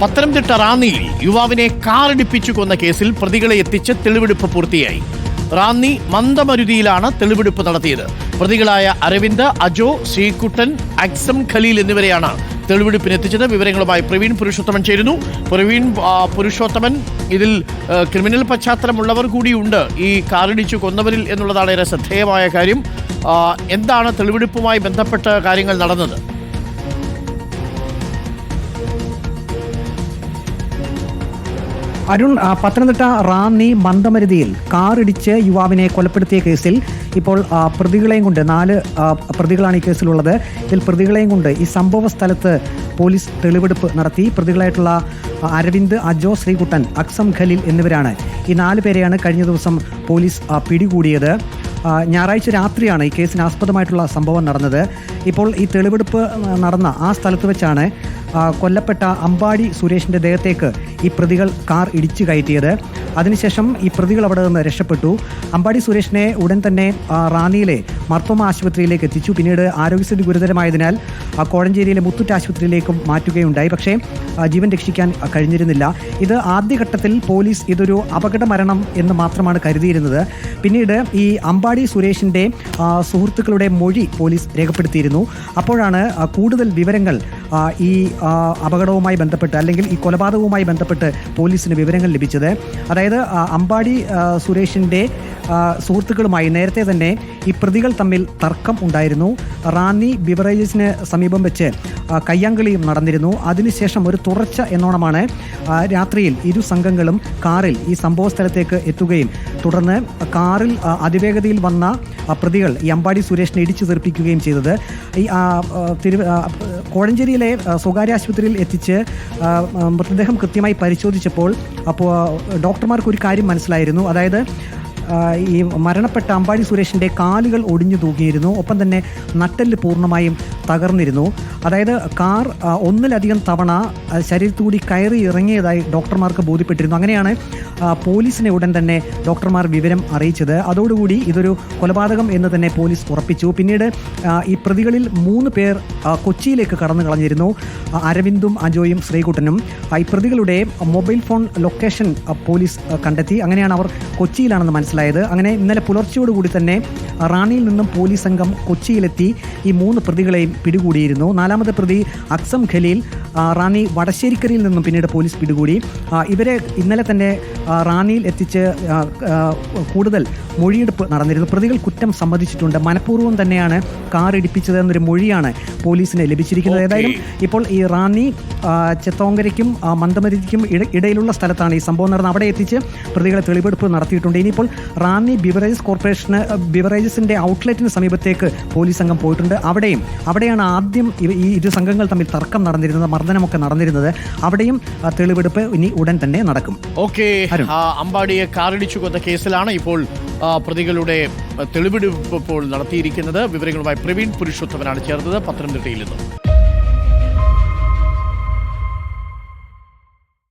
പത്തനംതിട്ട റാന്നിയിൽ യുവാവിനെ കാറിടിപ്പിച്ചു കൊന്ന കേസിൽ പ്രതികളെ എത്തിച്ച് തെളിവെടുപ്പ് പൂർത്തിയായി. റാന്നി മന്ദമരുതിയിലാണ് തെളിവെടുപ്പ് നടത്തിയത്. പ്രതികളായ അരവിന്ദ്, അജോ, ശ്രീകുട്ടൻ, അക്സം ഖലീൽ എന്നിവരെയാണ് തെളിവെടുപ്പിന് എത്തിച്ചത്. വിവരങ്ങളുമായി പ്രവീൺ പുരുഷോത്തമൻ ചേരുന്നു. പ്രവീൺ പുരുഷോത്തമൻ, ഇതിൽ ക്രിമിനൽ പശ്ചാത്തലമുള്ളവർ കൂടിയുണ്ട് ഈ കാറിടിച്ചു കൊന്നവരിൽ എന്നുള്ളതാണ് ഏറെ ശ്രദ്ധേയമായ കാര്യം. എന്താണ് തെളിവെടുപ്പുമായി ബന്ധപ്പെട്ട കാര്യങ്ങൾ നടന്നത്? അരുൺ, പത്തനംതിട്ട റാന്നി മന്ദമരുതിയിൽ കാറിടിച്ച് യുവാവിനെ കൊലപ്പെടുത്തിയ കേസിൽ ഇപ്പോൾ പ്രതികളെയും കൊണ്ട് 4 പ്രതികളാണ് ഈ കേസിലുള്ളത്. ഇതിൽ പ്രതികളെയും കൊണ്ട് ഈ സംഭവ സ്ഥലത്ത് പോലീസ് തെളിവെടുപ്പ് നടത്തി. പ്രതികളായിട്ടുള്ള അരവിന്ദ്, അജോ, ശ്രീകുട്ടൻ, അക്സം ഖലീൽ എന്നിവരാണ്. ഈ 4 പേരെയാണ് കഴിഞ്ഞ ദിവസം പോലീസ് പിടികൂടിയത്. ഞായറാഴ്ച രാത്രിയാണ് ഈ കേസിന് ആസ്പദമായിട്ടുള്ള സംഭവം നടന്നത്. ഇപ്പോൾ ഈ തെളിവെടുപ്പ് നടന്ന ആ സ്ഥലത്ത് വെച്ചാണ് കൊല്ലപ്പെട്ട അമ്പാടി സുരേഷിൻ്റെ ദേഹത്തേക്ക് ഈ പ്രതികൾ കാർ ഇടിച്ചു കയറ്റിയത്. അതിനുശേഷം ഈ പ്രതികൾ അവിടെ നിന്ന് രക്ഷപ്പെട്ടു. അമ്പാടി സുരേഷിനെ ഉടൻ തന്നെ റാന്നിയിലെ മർത്തോമ ആശുപത്രിയിലേക്ക് എത്തിച്ചു. പിന്നീട് ആരോഗ്യസ്ഥിതി ഗുരുതരമായതിനാൽ കോഴഞ്ചേരിയിലെ മുത്തൂറ്റ് ആശുപത്രിയിലേക്കും മാറ്റുകയുണ്ടായി. പക്ഷേ ജീവൻ രക്ഷിക്കാൻ കഴിഞ്ഞിരുന്നില്ല. ഇത് ആദ്യഘട്ടത്തിൽ പോലീസ് ഇതൊരു അപകട മരണം എന്ന് മാത്രമാണ് കരുതിയിരുന്നത്. പിന്നീട് ഈ അമ്പാടി സുരേഷിൻ്റെ സുഹൃത്തുക്കളുടെ മൊഴി പോലീസ് രേഖപ്പെടുത്തിയിരുന്നു. അപ്പോഴാണ് കൂടുതൽ വിവരങ്ങൾ ഈ അപകടവുമായി ബന്ധപ്പെട്ട് അല്ലെങ്കിൽ ഈ കൊലപാതകവുമായി ബന്ധപ്പെട്ട് പോലീസിന് വിവരങ്ങൾ ലഭിച്ചത്. അതായത് അമ്പാടി സുരേഷിൻ്റെ സുഹൃത്തുക്കളുമായി നേരത്തെ തന്നെ ഈ പ്രതികൾ തമ്മിൽ തർക്കം ഉണ്ടായിരുന്നു. റാന്നി ബിവറേജസിന് സമീപം വെച്ച് കയ്യാങ്കളിയും നടന്നിരുന്നു. അതിനുശേഷം ഒരു തുടർച്ച എന്നോണമാണ് രാത്രിയിൽ ഇരു സംഘങ്ങളും കാറിൽ ഈ സംഭവ സ്ഥലത്തേക്ക് എത്തുകയും തുടർന്ന് കാറിൽ അതിവേഗതയിൽ വന്ന പ്രതികൾ ഈ അമ്പാടി സുരേഷിനെ ഇടിച്ചു തെറിപ്പിക്കുകയും ചെയ്തത്. ഈ കോഴഞ്ചേരിയിലെ സ്വകാര്യ ആശുപത്രിയിൽ എത്തിച്ച് മൃതദേഹം കൃത്യമായി പരിശോധിച്ചപ്പോൾ ഡോക്ടർമാർക്ക് ഒരു കാര്യം മനസ്സിലായിരുന്നു. അതായത് ഈ മരണപ്പെട്ട അമ്പാടി സുരേഷിൻ്റെ കാലുകൾ ഒടിഞ്ഞു തൂങ്ങിയിരുന്നു. ഒപ്പം തന്നെ നട്ടെല്ല് പൂർണ്ണമായും തകർന്നിരുന്നു. അതായത് കാർ ഒന്നിലധികം തവണ ശരീരത്തുകൂടി കയറി ഇറങ്ങിയതായി ഡോക്ടർമാർക്ക് ബോധ്യപ്പെട്ടിരുന്നു. അങ്ങനെയാണ് പോലീസിനെ ഉടൻ തന്നെ ഡോക്ടർമാർ വിവരം അറിയിച്ചത്. അതോടുകൂടി ഇതൊരു കൊലപാതകം എന്ന് തന്നെ പോലീസ് ഉറപ്പിച്ചു. പിന്നീട് ഈ പ്രതികളിൽ 3 പേർ കൊച്ചിയിലേക്ക് കടന്നു കളഞ്ഞിരുന്നു. അരവിന്ദും, അജോയും, ശ്രീകുട്ടനും. ഈ പ്രതികളുടെ മൊബൈൽ ഫോൺ ലൊക്കേഷൻ പോലീസ് കണ്ടെത്തി. അങ്ങനെയാണ് അവർ കൊച്ചിയിലാണെന്ന് മനസ്സിലായത്. അങ്ങനെ ഇന്നലെ പുലർച്ചയോടുകൂടി തന്നെ റാന്നിയിൽ നിന്നും പോലീസ് സംഘം കൊച്ചിയിലെത്തി ഈ 3 പ്രതികളെയും പിടികൂടിയിരുന്നു. 4ാമത്തെ പ്രതി അക്സം ഖലീൽ റാന്നി വടശ്ശേരിക്കരയിൽ നിന്നും പിന്നീട് പോലീസ് പിടികൂടി. ഇവരെ ഇന്നലെ തന്നെ റാന്നിയിൽ എത്തിച്ച് കൂടുതൽ മൊഴിയെടുപ്പ് നടന്നിരുന്നു. പ്രതികൾ കുറ്റം സമ്മതിച്ചിട്ടുണ്ട്. മനഃപൂർവ്വം തന്നെയാണ് കാർ ഇടിപ്പിച്ചതെന്നൊരു മൊഴിയാണ് പോലീസിന് ലഭിച്ചിരിക്കുന്നത്. ഏതായാലും ഇപ്പോൾ ഈ റാന്നി ചെത്തോങ്കരയ്ക്കും മന്ദമരുതിക്കും ഇടയിലുള്ള സ്ഥലത്താണ് ഈ സംഭവം നടന്നത്. അവിടെ എത്തിച്ച് പ്രതികളെ തെളിവെടുപ്പ് നടത്തിയിട്ടുണ്ട്. ഇനിയിപ്പോൾ റാന്നി ബിവറേജസിൻ്റെ ഔട്ട്ലെറ്റിന് സമീപത്തേക്ക് പോലീസ് സംഘം പോയിട്ടുണ്ട്. അവിടെയാണ് ആദ്യം ഈ ഇരു സംഘങ്ങൾ തമ്മിൽ തർക്കം നടന്നിരുന്നത്, മർദ്ദനമൊക്കെ നടന്നിരുന്നത്. അവിടെയും തെളിവെടുപ്പ് ഇനി ഉടൻ തന്നെ നടക്കും. അമ്പാടിയെ കാറിടിച്ചു കൊന്ന കേസിലാണ് ഇപ്പോൾ പ്രതികളുടെ തെളിവെടുപ്പ് ഇപ്പോൾ നടത്തിയിരിക്കുന്നത്. വിവരങ്ങളുമായി പ്രവീൺ പുരുഷോത്തമനാണ് ചേർന്നത് പത്തനംതിട്ടയിൽ നിന്നും.